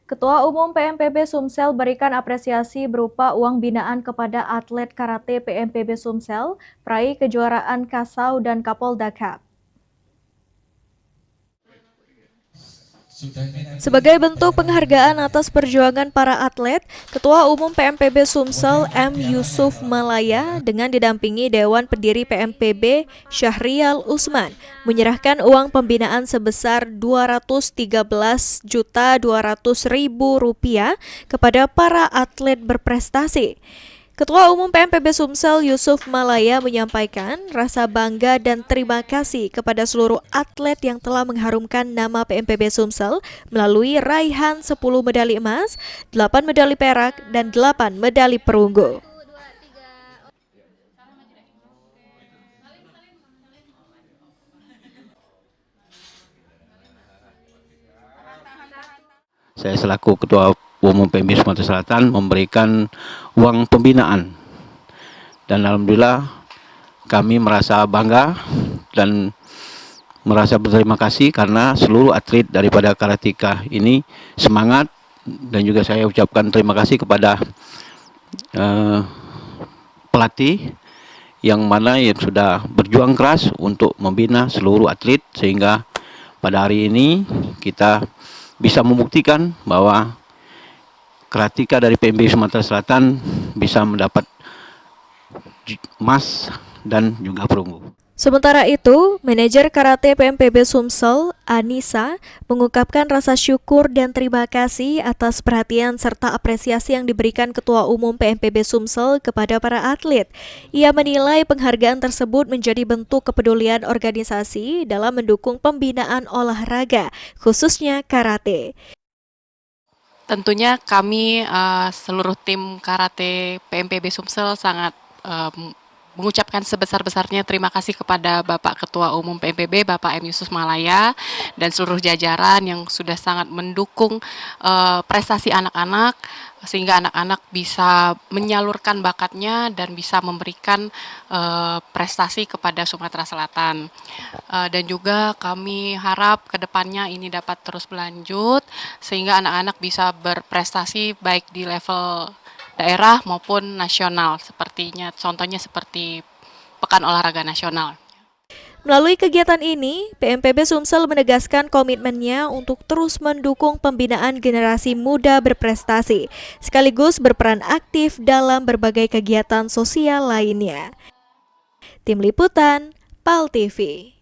Ketua Umum PMPB Sumsel berikan apresiasi berupa uang binaan kepada atlet karate PMPB Sumsel, peraih kejuaraan Kasau dan Kapolda Cup. Sebagai bentuk penghargaan atas perjuangan para atlet, Ketua Umum PMPB Sumsel M. Yusuf Malaya dengan didampingi Dewan Pendiri PMPB Syahrial Usman menyerahkan uang pembinaan sebesar Rp213.200.000 kepada para atlet berprestasi. Ketua Umum PMPB Sumsel Yusuf Malaya menyampaikan rasa bangga dan terima kasih kepada seluruh atlet yang telah mengharumkan nama PMPB Sumsel melalui raihan 10 medali emas, 8 medali perak, dan 8 medali perunggu. Saya selaku Ketua Umum PMB Sumatera Selatan memberikan uang pembinaan dan alhamdulillah kami merasa bangga dan merasa berterima kasih karena seluruh atlet daripada Karateka ini semangat, dan juga saya ucapkan terima kasih kepada pelatih yang mana yang sudah berjuang keras untuk membina seluruh atlet sehingga pada hari ini kita bisa membuktikan bahwa Karateka dari PMB Sumatera Selatan bisa mendapat emas dan juga perunggu. Sementara itu, manajer karate PMPB Sumsel, Anissa, mengungkapkan rasa syukur dan terima kasih atas perhatian serta apresiasi yang diberikan Ketua Umum PMPB Sumsel kepada para atlet. Ia menilai penghargaan tersebut menjadi bentuk kepedulian organisasi dalam mendukung pembinaan olahraga, khususnya karate. Tentunya kami seluruh tim karate PMPB Sumsel sangat mengucapkan sebesar-besarnya terima kasih kepada Bapak Ketua Umum PMPB, Bapak M. Yusuf Malaya, dan seluruh jajaran yang sudah sangat mendukung prestasi anak-anak, sehingga anak-anak bisa menyalurkan bakatnya dan bisa memberikan prestasi kepada Sumatera Selatan. Dan juga kami harap ke depannya ini dapat terus berlanjut, sehingga anak-anak bisa berprestasi baik di level daerah maupun nasional, contohnya seperti Pekan Olahraga Nasional. Melalui kegiatan ini, PMPB Sumsel menegaskan komitmennya untuk terus mendukung pembinaan generasi muda berprestasi, sekaligus berperan aktif dalam berbagai kegiatan sosial lainnya. Tim Liputan, PAL TV.